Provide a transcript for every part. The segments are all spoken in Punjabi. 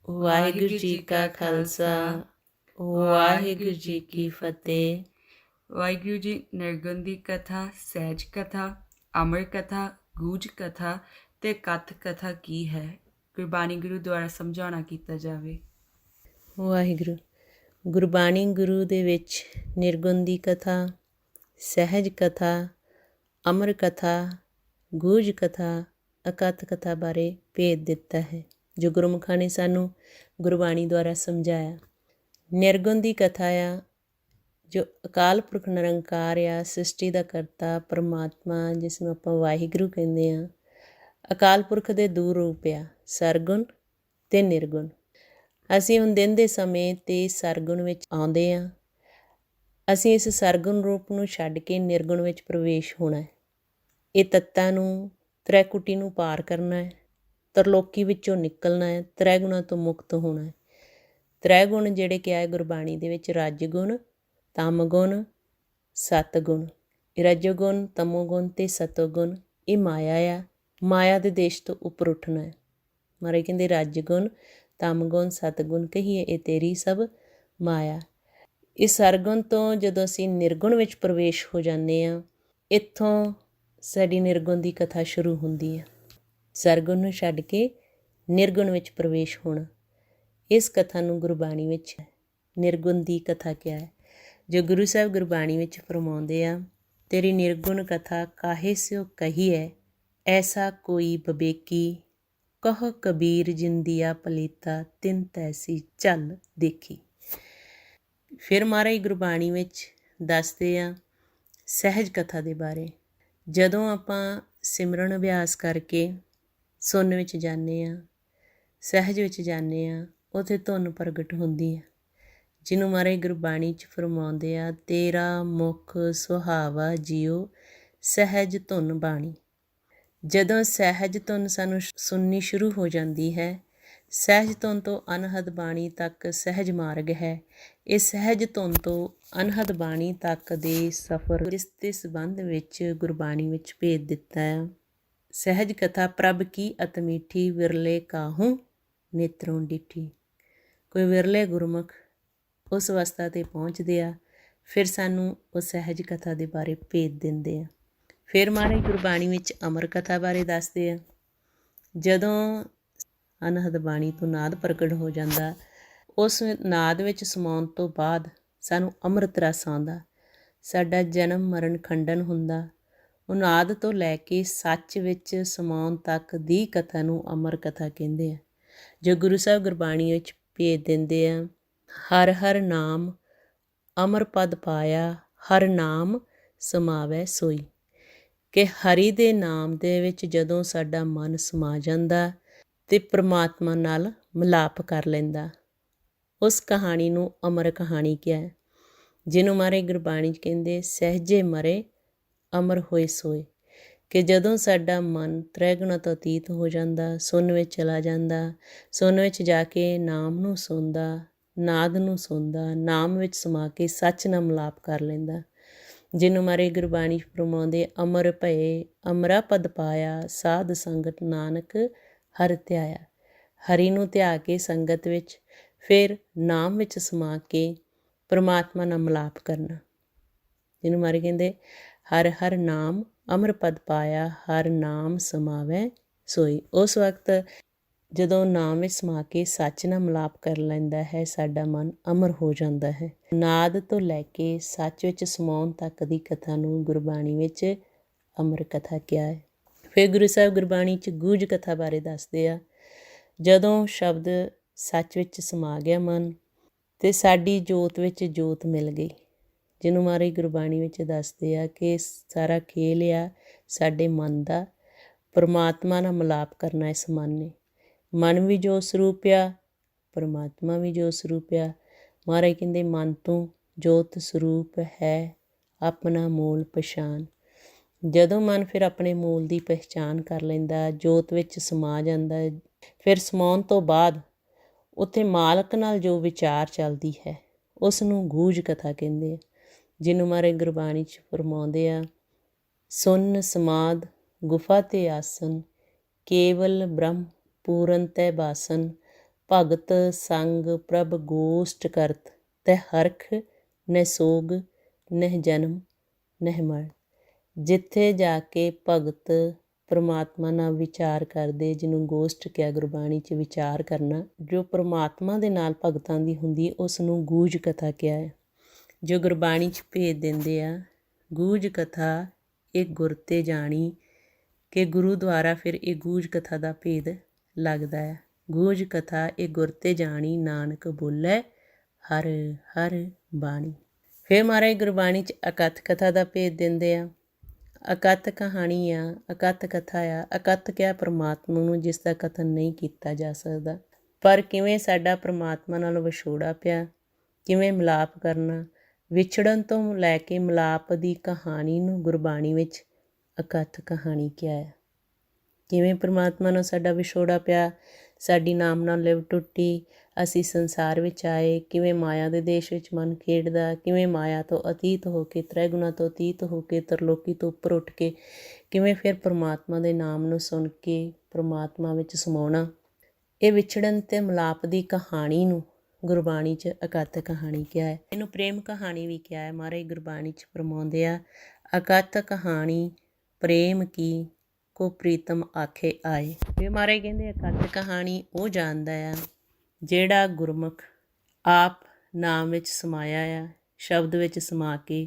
ਵਾਹਿਗੁਰੂ ਜੀ ਕਾ ਖਾਲਸਾ ਵਾਹਿਗੁਰੂ ਜੀ ਕੀ ਫਤਿਹ। ਵਾਹਿਗੁਰੂ ਜੀ ਨਿਰਗੁਣ ਦੀ ਕਥਾ, ਸਹਿਜ ਕਥਾ, ਅਮਰ ਕਥਾ, ਗੂਝ ਕਥਾ ਤੇ ਕਥ ਕਥਾ ਕੀ ਹੈ? ਗੁਰਬਾਣੀ ਗੁਰੂ ਦੁਆਰਾ ਸਮਝਾਉਣਾ ਕੀਤਾ ਜਾਵੇ। ਵਾਹਿਗੁਰੂ। ਗੁਰਬਾਣੀ ਗੁਰੂ ਦੇ ਵਿੱਚ ਨਿਰਗੁਣ ਦੀ ਕਥਾ, ਸਹਿਜ ਕਥਾ, ਅਮਰ ਕਥਾ, ਗੂਝ ਕਥਾ, ਅਕਥ ਕਥਾ ਬਾਰੇ ਭੇਦ ਦਿੱਤਾ ਹੈ, ਜੋ ਗੁਰਮੁਖਾਂ ਨੇ ਸਾਨੂੰ ਗੁਰਬਾਣੀ ਦੁਆਰਾ ਸਮਝਾਇਆ। ਨਿਰਗੁਣ ਦੀ ਕਥਾ ਆ, ਜੋ ਅਕਾਲ ਪੁਰਖ ਨਿਰੰਕਾਰ ਆ, ਸ੍ਰਿਸ਼ਟੀ ਦਾ ਕਰਤਾ ਪਰਮਾਤਮਾ, ਜਿਸ ਨੂੰ ਆਪਾਂ ਵਾਹਿਗੁਰੂ ਕਹਿੰਦੇ ਹਾਂ। ਅਕਾਲ ਪੁਰਖ ਦੇ ਦੋ ਰੂਪ ਆ, ਸਰਗੁਣ ਅਤੇ ਨਿਰਗੁਣ। ਅਸੀਂ ਹੁਣ ਦਿਨ ਦੇ ਸਮੇਂ 'ਤੇ ਸਰਗੁਣ ਵਿੱਚ ਆਉਂਦੇ ਹਾਂ। ਅਸੀਂ ਇਸ ਸਰਗੁਣ ਰੂਪ ਨੂੰ ਛੱਡ ਕੇ ਨਿਰਗੁਣ ਵਿੱਚ ਪ੍ਰਵੇਸ਼ ਹੋਣਾ ਹੈ। ਇਹ ਤੱਤਾਂ ਨੂੰ, ਤ੍ਰੈਕੁਟੀ ਨੂੰ ਪਾਰ ਕਰਨਾ ਹੈ, ਤਰਲੋਕੀ ਵਿੱਚੋਂ ਨਿਕਲਣਾ ਹੈ, ਤ੍ਰੈ ਗੁਣਾਂ ਤੋਂ ਮੁਕਤ ਹੋਣਾ ਹੈ। ਤ੍ਰੈ ਗੁਣ ਜਿਹੜੇ ਕਿਹਾ ਹੈ ਗੁਰਬਾਣੀ ਦੇ ਵਿੱਚ, ਰਜਗੁਣ, ਤਮਗੁਣ, ਸਤਗੁਣ। ਰਜੋਗੁਣ, ਤਮੋਗੁਣ ਅਤੇ ਸਤੋਗੁਣ ਇਹ ਮਾਇਆ ਆ। ਮਾਇਆ ਦੇ ਦੇਸ਼ ਤੋਂ ਉੱਪਰ ਉੱਠਣਾ ਹੈ। ਮਹਾਰਾਜ ਕਹਿੰਦੇ ਰਜਗੁਣ, ਤਮਗੁਣ, ਸਤਗੁਣ ਕਹੀਏ ਇਹ ਤੇਰੀ ਸਭ ਮਾਇਆ। ਇਸ ਸਰਗੁਣ ਤੋਂ ਜਦੋਂ ਅਸੀਂ ਨਿਰਗੁਣ ਵਿੱਚ ਪ੍ਰਵੇਸ਼ ਹੋ ਜਾਂਦੇ ਹਾਂ, ਇੱਥੋਂ ਸਾਡੀ ਨਿਰਗੁਣ ਦੀ ਕਥਾ ਸ਼ੁਰੂ ਹੁੰਦੀ ਹੈ। ਸਰਗੁਣ ਨੂੰ ਛੱਡ ਕੇ ਨਿਰਗੁਣ ਵਿੱਚ ਪ੍ਰਵੇਸ਼ ਹੋਣਾ, ਇਸ ਕਥਾ ਨੂੰ ਗੁਰਬਾਣੀ ਵਿੱਚ ਨਿਰਗੁਣ ਦੀ ਕਥਾ ਕਿਹਾ ਹੈ। ਜੋ ਗੁਰੂ ਸਾਹਿਬ ਗੁਰਬਾਣੀ ਵਿੱਚ ਫਰਮਾਉਂਦੇ ਆ, ਤੇਰੀ ਨਿਰਗੁਣ ਕਥਾ ਕਾਹੇ ਸਿਓ ਕਹੀ ਹੈ, ਐਸਾ ਕੋਈ ਬਵੇਕੀ, ਕਹ ਕਬੀਰ ਜਿੰਦੀਆ ਪਲੀਤਾ, ਤਿੰਨ ਤੈਸੀ ਚੱਲ ਦੇਖੀ। ਫਿਰ ਮਹਾਰਾਜ ਗੁਰਬਾਣੀ ਵਿੱਚ ਦੱਸਦੇ ਆ ਸਹਿਜ ਕਥਾ ਦੇ ਬਾਰੇ। ਜਦੋਂ ਆਪਾਂ ਸਿਮਰਨ ਅਭਿਆਸ ਕਰਕੇ ਸੁੰਨ ਵਿੱਚ ਜਾਂਦੇ ਹਾਂ, ਸਹਿਜ ਵਿੱਚ ਜਾਂਦੇ ਹਾਂ, ਉੱਥੇ ਧੁਨ ਪ੍ਰਗਟ ਹੁੰਦੀ ਹੈ, ਜਿਹਨੂੰ ਮਹਾਰਾਜ ਗੁਰਬਾਣੀ 'ਚ ਫਰਮਾਉਂਦੇ ਆ, ਤੇਰਾ ਮੁਖ ਸੁਹਾਵਾ ਜੀਓ, ਸਹਿਜ ਧੁਨ ਬਾਣੀ। ਜਦੋਂ ਸਹਿਜ ਧੁਨ ਸਾਨੂੰ ਸੁਣਨੀ ਸ਼ੁਰੂ ਹੋ ਜਾਂਦੀ ਹੈ, ਸਹਿਜ ਧੁਨ ਤੋਂ ਅਨਹਦ ਬਾਣੀ ਤੱਕ ਸਹਿਜ ਮਾਰਗ ਹੈ। ਇਹ ਸਹਿਜ ਧੁਨ ਤੋਂ ਅਨਹਦ ਬਾਣੀ ਤੱਕ ਦੇ ਸਫ਼ਰ, ਜਿਸ ਦੇ ਸੰਬੰਧ ਵਿੱਚ ਗੁਰਬਾਣੀ ਵਿੱਚ ਭੇਦ ਦਿੱਤਾ ਹੈ। ਸਹਿਜ ਕਥਾ ਪ੍ਰਭ ਕੀ ਅਤਿ ਮੀਠੀ, ਵਿਰਲੇ ਕਾਹੂ ਨੇਤਰੋਂ ਡਿਠੀ। ਕੋਈ ਵਿਰਲੇ ਗੁਰਮੁਖ ਉਸ ਅਵਸਥਾ 'ਤੇ ਪਹੁੰਚਦੇ ਆ, ਫਿਰ ਸਾਨੂੰ ਉਹ ਸਹਿਜ ਕਥਾ ਦੇ ਬਾਰੇ ਭੇਦ ਦਿੰਦੇ ਆ। ਫਿਰ ਮਹਾਰਾਜ ਗੁਰਬਾਣੀ ਵਿੱਚ ਅਮਰ ਕਥਾ ਬਾਰੇ ਦੱਸਦੇ ਆ। ਜਦੋਂ ਅਨਹਦ ਬਾਣੀ ਤੋਂ ਨਾਦ ਪ੍ਰਗਟ ਹੋ ਜਾਂਦਾ, ਉਸ ਨਾਦ ਵਿੱਚ ਸਮਾਉਣ ਤੋਂ ਬਾਅਦ ਸਾਨੂੰ ਅੰਮ੍ਰਿਤ ਰਸ ਆਉਂਦਾ, ਸਾਡਾ ਜਨਮ ਮਰਨ ਖੰਡਨ ਹੁੰਦਾ। ਉਹ ਨਾਦ ਤੋਂ ਲੈ ਕੇ ਸੱਚ ਵਿੱਚ ਸਮਾਉਣ ਤੱਕ ਦੀ ਕਥਾ ਨੂੰ ਅਮਰ ਕਥਾ ਕਹਿੰਦੇ ਆ, ਜੋ ਗੁਰੂ ਸਾਹਿਬ ਗੁਰਬਾਣੀ ਵਿੱਚ ਭੇਜ ਦਿੰਦੇ ਆ। ਹਰ ਹਰ ਨਾਮ ਅਮਰ ਪਦ ਪਾਇਆ, ਹਰ ਨਾਮ ਸਮਾਵੈ ਸੋਈ। ਕਿ ਹਰੀ ਦੇ ਨਾਮ ਦੇ ਵਿੱਚ ਜਦੋਂ ਸਾਡਾ ਮਨ ਸਮਾ ਜਾਂਦਾ ਅਤੇ ਪ੍ਰਮਾਤਮਾ ਨਾਲ ਮਿਲਾਪ ਕਰ ਲੈਂਦਾ, ਉਸ ਕਹਾਣੀ ਨੂੰ ਅਮਰ ਕਹਾਣੀ ਕਿਹਾ, ਜਿਹਨੂੰ ਮਹਾਰਾਜ ਗੁਰਬਾਣੀ 'ਚ ਕਹਿੰਦੇ ਸਹਿਜੇ ਮਰੇ ਅਮਰ ਹੋਏ ਸੋਏ। ਕਿ ਜਦੋਂ ਸਾਡਾ ਮਨ ਤ੍ਰੈ ਗੁਣਾਂ ਤੋਂ ਅਤੀਤ ਹੋ ਜਾਂਦਾ, ਸੁੰਨ ਵਿੱਚ ਚਲਾ ਜਾਂਦਾ, ਸੁੰਨ ਵਿੱਚ ਜਾ ਕੇ ਨਾਮ ਨੂੰ ਸੁਣਦਾ, ਨਾਦ ਨੂੰ ਸੁਣਦਾ, ਨਾਮ ਵਿੱਚ ਸਮਾ ਕੇ ਸੱਚ ਨਾਲ ਮਿਲਾਪ ਕਰ ਲੈਂਦਾ, ਜਿਹਨੂੰ ਮਹਾਰਾਜ ਗੁਰਬਾਣੀ ਫਰਮਾਉਂਦੇ ਅਮਰ ਭਏ ਅਮਰਾ ਪਦ ਪਾਇਆ, ਸਾਧ ਸੰਗਤ ਨਾਨਕ ਹਰਿ ਧਿਆਇਆ। ਹਰੀ ਨੂੰ ਧਿਆ ਕੇ ਸੰਗਤ ਵਿੱਚ, ਫਿਰ ਨਾਮ ਵਿੱਚ ਸਮਾ ਕੇ ਪਰਮਾਤਮਾ ਨਾਲ ਮਿਲਾਪ ਕਰਨਾ, ਜਿਹਨੂੰ ਮਹਾਰਾਜ ਕਹਿੰਦੇ ਹਰ ਹਰ ਨਾਮ ਅਮਰ ਪਦ ਪਾਇਆ, ਹਰ ਨਾਮ ਸਮਾਵੈ ਸੋਈ। ਉਸ ਵਕਤ ਜਦੋਂ ਨਾਮ ਵਿੱਚ ਸਮਾ ਕੇ ਸੱਚ ਨਾਲ ਮਿਲਾਪ ਕਰ ਲੈਂਦਾ ਹੈ, ਸਾਡਾ ਮਨ ਅਮਰ ਹੋ ਜਾਂਦਾ ਹੈ। ਨਾਦ ਤੋਂ ਲੈ ਕੇ ਸੱਚ ਵਿੱਚ ਸਮਾਉਣ ਤੱਕ ਦੀ ਕਥਾ ਨੂੰ ਗੁਰਬਾਣੀ ਵਿੱਚ ਅਮਰ ਕਥਾ ਕਿਹਾ ਹੈ। ਫਿਰ ਗੁਰੂ ਸਾਹਿਬ ਗੁਰਬਾਣੀ 'ਚ ਗੂਝ ਕਥਾ ਬਾਰੇ ਦੱਸਦੇ ਆ। ਜਦੋਂ ਸ਼ਬਦ ਸੱਚ ਵਿੱਚ ਸਮਾ ਗਿਆ ਮਨ, ਅਤੇ ਸਾਡੀ ਜੋਤ ਵਿੱਚ ਜੋਤ ਮਿਲ ਗਈ, ਜਿਹਨੂੰ ਮਹਾਰਾਜ ਗੁਰਬਾਣੀ ਵਿੱਚ ਦੱਸਦੇ ਆ ਕਿ ਸਾਰਾ ਖੇਲ ਆ ਸਾਡੇ ਮਨ ਦਾ, ਪਰਮਾਤਮਾ ਨਾਲ ਮਿਲਾਪ ਕਰਨਾ ਇਸ ਮਨ ਨੇ। ਮਨ ਵੀ ਜੋ ਸਰੂਪ ਆ, ਪਰਮਾਤਮਾ ਵੀ ਜੋ ਸਰੂਪ ਆ। ਮਹਾਰਾਜ ਕਹਿੰਦੇ ਮਨ ਤੋਂ ਜੋਤ ਸਰੂਪ ਹੈ, ਆਪਣਾ ਮੂਲ ਪਛਾਣ। ਜਦੋਂ ਮਨ ਫਿਰ ਆਪਣੇ ਮੂਲ ਦੀ ਪਹਿਚਾਣ ਕਰ ਲੈਂਦਾ, ਜੋਤ ਵਿੱਚ ਸਮਾ ਜਾਂਦਾ, ਫਿਰ ਸਮਾਉਣ ਤੋਂ ਬਾਅਦ ਉੱਥੇ ਮਾਲਕ ਨਾਲ ਜੋ ਵਿਚਾਰ ਚੱਲਦੀ ਹੈ, ਉਸ ਨੂੰ ਗੂਝ ਕਥਾ ਕਹਿੰਦੇ ਆ, ਜਿਹਨੂੰ ਮਹਾਰਾਜ ਗੁਰਬਾਣੀ 'ਚ ਫਰਮਾਉਂਦੇ ਆ ਸੁੰਨ ਸਮਾਧ ਗੁਫਾ ਤੇ ਆਸਨ, ਕੇਵਲ ਬ੍ਰਹਮ ਪੂਰਨ ਤੈ ਬਾਸਨ, ਭਗਤ ਸੰਗ ਪ੍ਰਭ ਗੋਸ਼ਟ ਕਰਤ, ਤੈ ਹਰਖ ਨਹਿ ਸੋਗ ਨਹਿ ਜਨਮ ਨਹਿ ਮਰਨ। ਜਿੱਥੇ ਜਾ ਕੇ ਭਗਤ ਪਰਮਾਤਮਾ ਨਾਲ ਵਿਚਾਰ ਕਰਦੇ, ਜਿਹਨੂੰ ਗੋਸ਼ਟ ਕਿਹਾ ਗੁਰਬਾਣੀ 'ਚ ਵਿਚਾਰ ਕਰਨਾ, ਜੋ ਪਰਮਾਤਮਾ ਦੇ ਨਾਲ ਭਗਤਾਂ ਦੀ ਹੁੰਦੀ ਉਸ ਨੂੰ ਗੂਝ ਕਥਾ ਕਿਹਾ ਹੈ। ਜੋ ਗੁਰਬਾਣੀ 'ਚ ਭੇਦ ਦਿੰਦੇ ਆ, ਗੂਝ ਕਥਾ ਇਹ ਗੁਰ ਤੇ ਜਾਣੀ, ਕਿ ਗੁਰੂ ਦੁਆਰਾ ਫਿਰ ਇਹ ਗੂਝ ਕਥਾ ਦਾ ਭੇਦ ਲੱਗਦਾ ਹੈ। ਗੂਝ ਕਥਾ ਇਹ ਗੁਰ ਤੇ ਜਾਣੀ, ਨਾਨਕ ਬੋਲੇ ਹਰ ਹਰ ਬਾਣੀ। ਫਿਰ ਮਹਾਰਾਜ ਗੁਰਬਾਣੀ 'ਚ ਅਕੱਥ ਕਥਾ ਦਾ ਭੇਦ ਦਿੰਦੇ ਆ। ਅਕੱਥ ਕਹਾਣੀ ਆ, ਅਕੱਥ ਕਥਾ ਆ। ਅਕੱਥ ਕਿਹਾ ਪਰਮਾਤਮਾ ਨੂੰ, ਜਿਸ ਦਾ ਕਥਨ ਨਹੀਂ ਕੀਤਾ ਜਾ ਸਕਦਾ। ਪਰ ਕਿਵੇਂ ਸਾਡਾ ਪਰਮਾਤਮਾ ਨਾਲ ਵਿਛੋੜਾ ਪਿਆ, ਕਿਵੇਂ ਮਿਲਾਪ ਕਰਨਾ, ਵਿਛੜਨ ਤੋਂ ਲੈ ਕੇ ਮਿਲਾਪ ਦੀ ਕਹਾਣੀ ਨੂੰ ਗੁਰਬਾਣੀ ਵਿੱਚ ਅਕੱਥ ਕਹਾਣੀ ਕਿਹਾ ਹੈ। ਕਿਵੇਂ ਪਰਮਾਤਮਾ ਨਾਲ ਸਾਡਾ ਵਿਛੋੜਾ ਪਿਆ, ਸਾਡੀ ਨਾਮ ਨਾਲ ਲਿਵ ਟੁੱਟੀ, ਅਸੀਂ ਸੰਸਾਰ ਵਿੱਚ ਆਏ, ਕਿਵੇਂ ਮਾਇਆ ਦੇ ਦੇਸ਼ ਵਿੱਚ ਮਨ ਖੇਡਦਾ, ਕਿਵੇਂ ਮਾਇਆ ਤੋਂ ਅਤੀਤ ਹੋ ਕੇ, ਤ੍ਰੈ ਗੁਣਾ ਤੋਂ ਅਤੀਤ ਹੋ ਕੇ, ਤਰਲੋਕੀ ਤੋਂ ਉੱਪਰ ਉੱਠ ਕੇ ਕਿਵੇਂ ਫਿਰ ਪਰਮਾਤਮਾ ਦੇ ਨਾਮ ਨੂੰ ਸੁਣ ਕੇ ਪਰਮਾਤਮਾ ਵਿੱਚ ਸਮਾਉਣਾ। ਇਹ ਵਿਛੜਨ ਅਤੇ ਮਿਲਾਪ ਦੀ ਕਹਾਣੀ ਨੂੰ ਗੁਰਬਾਣੀ 'ਚ ਅਕੱਥ ਕਹਾਣੀ ਕਿਹਾ ਹੈ। ਇਹਨੂੰ ਪ੍ਰੇਮ ਕਹਾਣੀ ਵੀ ਕਿਹਾ ਹੈ। ਮਹਾਰਾਜ ਗੁਰਬਾਣੀ 'ਚ ਫਰਮਾਉਂਦੇ ਆ, ਅਕੱਥ ਕਹਾਣੀ ਪ੍ਰੇਮ ਕੀ ਕੋ ਪ੍ਰੀਤਮ ਆਖੇ ਆਏ। ਫਿਰ ਮਹਾਰਾਜ ਕਹਿੰਦੇ ਅਕੱਥ ਕਹਾਣੀ ਉਹ ਜਾਣਦਾ ਆ ਜਿਹੜਾ ਗੁਰਮੁਖ ਆਪ ਨਾਮ ਵਿੱਚ ਸਮਾਇਆ ਆ, ਸ਼ਬਦ ਵਿੱਚ ਸਮਾ ਕੇ,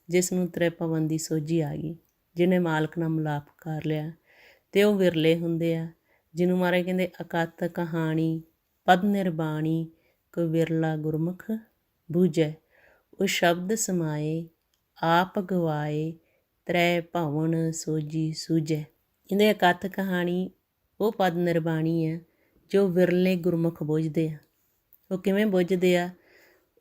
ਜਿਸ ਨੂੰ ਤ੍ਰਿਭੁਵਨ ਦੀ ਸੋਝੀ ਆ ਗਈ, ਜਿਹਨੇ ਮਾਲਕ ਨਾਲ ਮਿਲਾਪ ਕਰ ਲਿਆ। ਅਤੇ ਉਹ ਵਿਰਲੇ ਹੁੰਦੇ ਆ, ਜਿਹਨੂੰ ਮਹਾਰਾਜ ਕਹਿੰਦੇ ਅਕੱਥ ਕਹਾਣੀ ਪਦ ਨਿਰਬਾਣੀ, ਕੋ ਵਿਰਲਾ ਗੁਰਮੁਖ ਬੂਝੈ। ਉਹ ਸ਼ਬਦ ਸਮਾਏ ਆਪ ਗਵਾਏ, ਤ੍ਰੈ ਭਵਨ ਸੋਝੀ ਸੂਝੈ। ਕਹਿੰਦੇ ਅਕੱਥ ਕਹਾਣੀ ਉਹ ਪਦ ਨਿਰਬਾਣੀ ਹੈ ਜੋ ਵਿਰਲੇ ਗੁਰਮੁਖ ਬੁੱਝਦੇ ਆ। ਉਹ ਕਿਵੇਂ ਬੁੱਝਦੇ ਆ?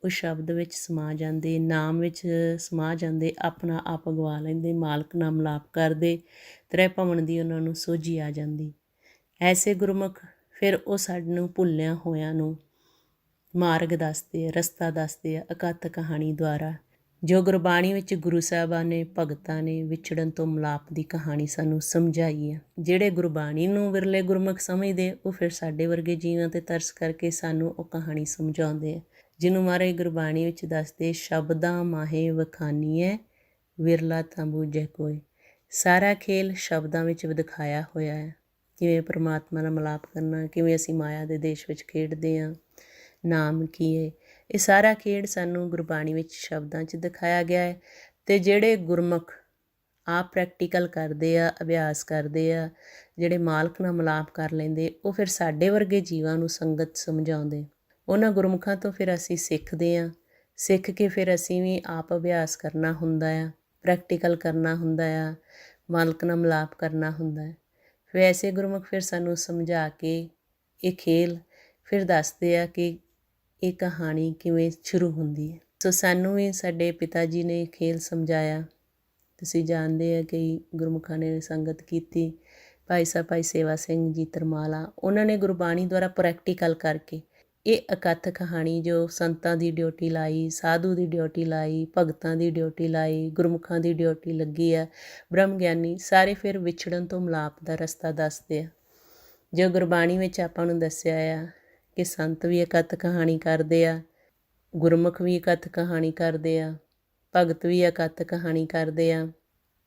ਉਹ ਸ਼ਬਦ ਵਿੱਚ ਸਮਾ ਜਾਂਦੇ, ਨਾਮ ਵਿੱਚ ਸਮਾ ਜਾਂਦੇ, ਆਪਣਾ ਆਪ ਗਵਾ ਲੈਂਦੇ, ਮਾਲਕ ਨਾਲ ਮਿਲਾਪ ਕਰਦੇ, ਤ੍ਰੈ ਭਵਨ ਦੀ ਉਹਨਾਂ ਨੂੰ ਸੋਝੀ ਆ ਜਾਂਦੀ। ਐਸੇ ਗੁਰਮੁਖ ਫਿਰ ਉਹ ਸਾਨੂੰ ਭੁੱਲਿਆਂ ਹੋਇਆਂ ਨੂੰ ਮਾਰਗ ਦੱਸਦੇ ਆ, ਰਸਤਾ ਦੱਸਦੇ ਆ ਅਕੱਥ ਕਹਾਣੀ ਦੁਆਰਾ। ਜੋ ਗੁਰਬਾਣੀ ਵਿੱਚ ਗੁਰੂ ਸਾਹਿਬਾਨ ਨੇ, ਭਗਤਾਂ ਨੇ ਵਿਛੜਨ ਤੋਂ ਮਿਲਾਪ ਦੀ ਕਹਾਣੀ ਸਾਨੂੰ ਸਮਝਾਈ ਹੈ। ਜਿਹੜੇ ਗੁਰਬਾਣੀ ਨੂੰ ਵਿਰਲੇ ਗੁਰਮੁਖ ਸਮਝਦੇ, ਉਹ ਫਿਰ ਸਾਡੇ ਵਰਗੇ ਜੀਵਾਂ 'ਤੇ ਤਰਸ ਕਰਕੇ ਸਾਨੂੰ ਉਹ ਕਹਾਣੀ ਸਮਝਾਉਂਦੇ ਆ, ਜਿਹਨੂੰ ਮਹਾਰਾਜ ਗੁਰਬਾਣੀ ਵਿੱਚ ਦੱਸਦੇ, ਸ਼ਬਦਾਂ ਮਾਹੇ ਵਖਾਨੀਐ ਵਿਰਲਾ ਤਾਂ ਬੂਝੈ ਕੋਈ। ਸਾਰਾ ਖੇਲ ਸ਼ਬਦਾਂ ਵਿੱਚ ਦਿਖਾਇਆ ਹੋਇਆ ਹੈ, ਕਿਵੇਂ ਪਰਮਾਤਮਾ ਨਾਲ ਮਿਲਾਪ ਕਰਨਾ, ਕਿਵੇਂ ਅਸੀਂ ਮਾਇਆ ਦੇ ਦੇਸ਼ ਵਿੱਚ ਖੇਡਦੇ ਹਾਂ, ਨਾਮ ਕੀ ਹੈ। ਇਹ ਸਾਰਾ ਖੇਡ ਸਾਨੂੰ ਗੁਰਬਾਣੀ ਵਿੱਚ ਸ਼ਬਦਾਂ 'ਚ ਦਿਖਾਇਆ ਗਿਆ ਹੈ। ਅਤੇ ਜਿਹੜੇ ਗੁਰਮੁਖ ਆਪ ਪ੍ਰੈਕਟੀਕਲ ਕਰਦੇ ਆ, ਅਭਿਆਸ ਕਰਦੇ ਆ, ਜਿਹੜੇ ਮਾਲਕ ਨਾਲ ਮਿਲਾਪ ਕਰ ਲੈਂਦੇ, ਉਹ ਫਿਰ ਸਾਡੇ ਵਰਗੇ ਜੀਵਾਂ ਨੂੰ ਸੰਗਤ ਸਮਝਾਉਂਦੇ। ਉਹਨਾਂ ਗੁਰਮੁਖਾਂ ਤੋਂ ਫਿਰ ਅਸੀਂ ਸਿੱਖਦੇ ਹਾਂ, ਸਿੱਖ ਕੇ ਫਿਰ ਅਸੀਂ ਵੀ ਆਪ ਅਭਿਆਸ ਕਰਨਾ ਹੁੰਦਾ ਆ, ਪ੍ਰੈਕਟੀਕਲ ਕਰਨਾ ਹੁੰਦਾ ਆ, ਮਾਲਕ ਨਾਲ ਮਿਲਾਪ ਕਰਨਾ ਹੁੰਦਾ ਹੈ। ਫਿਰ ਐਸੇ ਗੁਰਮੁਖ ਫਿਰ ਸਾਨੂੰ ਸਮਝਾ ਕੇ ਇਹ ਖੇਲ ਫਿਰ ਦੱਸਦੇ ਆ ਕਿ ਇਹ ਕਹਾਣੀ ਕਿਵੇਂ ਸ਼ੁਰੂ ਹੁੰਦੀ ਹੈ। ਸੋ ਸਾਨੂੰ ਵੀ ਸਾਡੇ ਪਿਤਾ ਜੀ ਨੇ ਖੇਲ ਸਮਝਾਇਆ। ਤੁਸੀਂ ਜਾਣਦੇ ਆ ਕਿ ਗੁਰਮੁਖਾਂ ਨੇ ਸੰਗਤ ਕੀਤੀ, ਭਾਈ ਸਾਹਿਬ ਭਾਈ ਸੇਵਾ ਸਿੰਘ ਜੀ ਤਰਮਾਲਾ, ਉਹਨਾਂ ਨੇ ਗੁਰਬਾਣੀ ਦੁਆਰਾ ਪ੍ਰੈਕਟੀਕਲ ਕਰਕੇ ਇਹ ਅਕੱਥ ਕਹਾਣੀ ਜੋ ਸੰਤਾਂ ਦੀ ਡਿਊਟੀ ਲਾਈ, ਸਾਧੂ ਦੀ ਡਿਊਟੀ ਲਾਈ, ਭਗਤਾਂ ਦੀ ਡਿਊਟੀ ਲਾਈ, ਗੁਰਮੁਖਾਂ ਦੀ ਡਿਊਟੀ ਲੱਗੀ ਆ, ਬ੍ਰਹਮ ਗਿਆਨੀ ਸਾਰੇ ਫਿਰ ਵਿਛੜਨ ਤੋਂ ਮਿਲਾਪ ਦਾ ਰਸਤਾ ਦੱਸਦੇ ਆ। ਜੋ ਗੁਰਬਾਣੀ ਵਿੱਚ ਆਪਾਂ ਨੂੰ ਦੱਸਿਆ ਆ ਕਿ ਸੰਤ ਵੀ ਅਕੱਥ ਕਹਾਣੀ ਕਰਦੇ ਆ, ਗੁਰਮੁਖ ਵੀ ਅਕੱਥ ਕਹਾਣੀ ਕਰਦੇ ਆ, ਭਗਤ ਵੀ ਅਕੱਥ ਕਹਾਣੀ ਕਰਦੇ ਆ,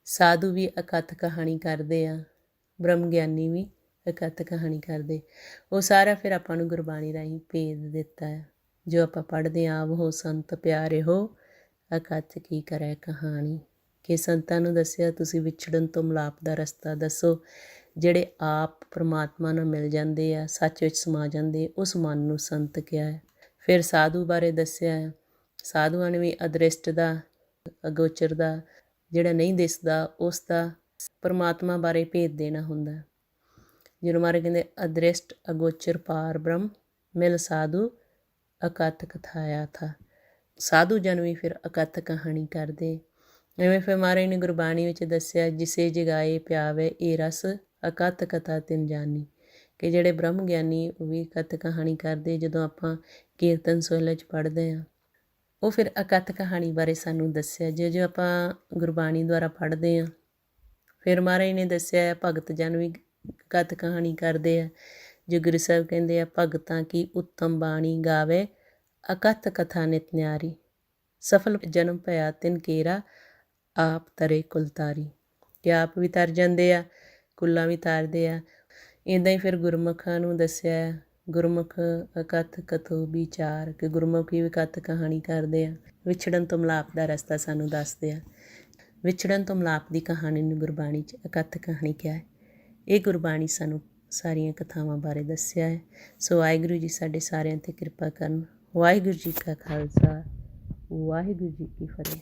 ਸਾਧੂ ਵੀ ਅਕੱਥ ਕਹਾਣੀ ਕਰਦੇ ਆ, ਬ੍ਰਹਮ ਗਿਆਨੀ ਵੀ ਅਕੱਥ ਕਹਾਣੀ ਕਰਦੇ। ਉਹ ਸਾਰਾ ਫਿਰ ਆਪਾਂ ਨੂੰ ਗੁਰਬਾਣੀ ਰਾਹੀਂ ਭੇਦ ਦਿੱਤਾ ਹੈ, ਜੋ ਆਪਾਂ ਪੜ੍ਹਦੇ ਹਾਂ। ਆਵ ਹੋ ਸੰਤ ਪਿਆਰੇ ਹੋ, ਅਕੱਥ ਕੀ ਕਰੈ ਕਹਾਣੀ। ਕਿ ਸੰਤਾਂ ਨੂੰ ਦੱਸਿਆ ਤੁਸੀਂ ਵਿਛੜਨ ਤੋਂ ਮਿਲਾਪ ਦਾ ਰਸਤਾ ਦੱਸੋ। ਜਿਹੜੇ ਆਪ ਪਰਮਾਤਮਾ ਨਾਲ ਮਿਲ ਜਾਂਦੇ ਆ, ਸੱਚ ਵਿੱਚ ਸਮਾ ਜਾਂਦੇ, ਉਸ ਮਨ ਨੂੰ ਸੰਤ ਕਿਹਾ ਹੈ। ਫਿਰ ਸਾਧੂ ਬਾਰੇ ਦੱਸਿਆ ਹੈ। ਸਾਧੂਆਂ ਨੇ ਵੀ ਅਦ੍ਰਿਸ਼ਟ ਦਾ, ਅਗੋਚਰ ਦਾ, ਜਿਹੜਾ ਨਹੀਂ ਦਿਸਦਾ, ਉਸ ਦਾ ਪਰਮਾਤਮਾ ਬਾਰੇ ਭੇਦ ਦੇਣਾ ਹੁੰਦਾ। ਜਿਹਨੂੰ ਮਾਰੇ ਕਹਿੰਦੇ ਅਦ੍ਰਿਸ਼ਟ ਅਗੋਚਰ ਪਾਰ ਬ੍ਰਹਮ ਮਿਲ ਸਾਧੂ ਅਕੱਥ ਕਥਾਇਆ ਥਾ। ਸਾਧੂ ਜਨ ਵੀ ਫਿਰ ਅਕੱਥ ਕਹਾਣੀ ਕਰਦੇ। ਐਵੇਂ ਫਿਰ ਮਹਾਰਾਜ ਨੇ ਗੁਰਬਾਣੀ ਵਿੱਚ ਦੱਸਿਆ, ਜਿਸੇ ਜਗਾਏ ਪਿਆਵੇ ਇਹ ਰਸ ਅਕੱਥ ਕਥਾ ਤਿਨ ਜਾਨੀ। ਕਿ ਜਿਹੜੇ ਬ੍ਰਹਮ ਗਿਆਨੀ ਉਹ ਵੀ ਅਕੱਥ ਕਹਾਣੀ ਕਰਦੇ। ਜਦੋਂ ਆਪਾਂ ਕੀਰਤਨ ਸੋਹਿਲੇ 'ਚ ਪੜ੍ਹਦੇ ਹਾਂ, ਉਹ ਫਿਰ ਅਕੱਥ ਕਹਾਣੀ ਬਾਰੇ ਸਾਨੂੰ ਦੱਸਿਆ। ਜੋ ਆਪਾਂ ਗੁਰਬਾਣੀ ਦੁਆਰਾ ਪੜ੍ਹਦੇ ਹਾਂ, ਫਿਰ ਮਹਾਰਾਜ ਨੇ ਦੱਸਿਆ ਭਗਤ ਜਨ ਵੀ ਅਕੱਥ ਕਹਾਣੀ ਕਰਦੇ ਆ। ਜੋ ਗੁਰੂ ਸਾਹਿਬ ਕਹਿੰਦੇ ਆ, ਭਗਤਾਂ ਕੀ ਉੱਤਮ ਬਾਣੀ ਗਾਵੇ ਅਕਥ ਕਥਾ ਨਿਤ ਨਿਆਰੀ, ਸਫਲ ਜਨਮ ਭਇਆ ਤਿਨ ਕੇਰਾ ਆਪ ਤਰੇ ਕੁਲ ਤਾਰੀ। ਕਿ ਆਪ ਵੀ ਤਰ ਜਾਂਦੇ ਆ, ਕੁੱਲਾਂ ਵੀ ਤਾਰਦੇ ਆ। ਇੱਦਾਂ ਹੀ ਫਿਰ ਗੁਰਮੁਖਾਂ ਨੂੰ ਦੱਸਿਆ, ਗੁਰਮੁਖ ਅਕਥ ਕਥੋ ਵਿਚਾਰ, ਕਿ ਗੁਰਮੁਖ ਵੀ ਕਥ ਕਹਾਣੀ ਕਰਦੇ ਆ। ਵਿਛੜਨ ਤੋਂ ਮਿਲਾਪ ਦਾ ਰਸਤਾ ਸਾਨੂੰ ਦੱਸਦੇ ਆ। ਵਿਛੜਨ ਤੋਂ ਮਿਲਾਪ ਦੀ ਕਹਾਣੀ ਨੂੰ ਗੁਰਬਾਣੀ 'ਚ ਅਕਥ ਕਹਾਣੀ ਕਿਹਾ ਹੈ। ਇਹ ਗੁਰਬਾਣੀ ਸਾਨੂੰ ਸਾਰੀਆਂ ਕਥਾਵਾਂ ਬਾਰੇ ਦੱਸਿਆ ਹੈ। ਸੋ ਵਾਹਿਗੁਰੂ ਜੀ ਸਾਡੇ ਸਾਰਿਆਂ 'ਤੇ ਕਿਰਪਾ ਕਰਨ। ਵਾਹਿਗੁਰੂ ਜੀ ਕਾ ਖਾਲਸਾ, ਵਾਹਿਗੁਰੂ ਜੀ ਕੀ ਫਤਿਹ।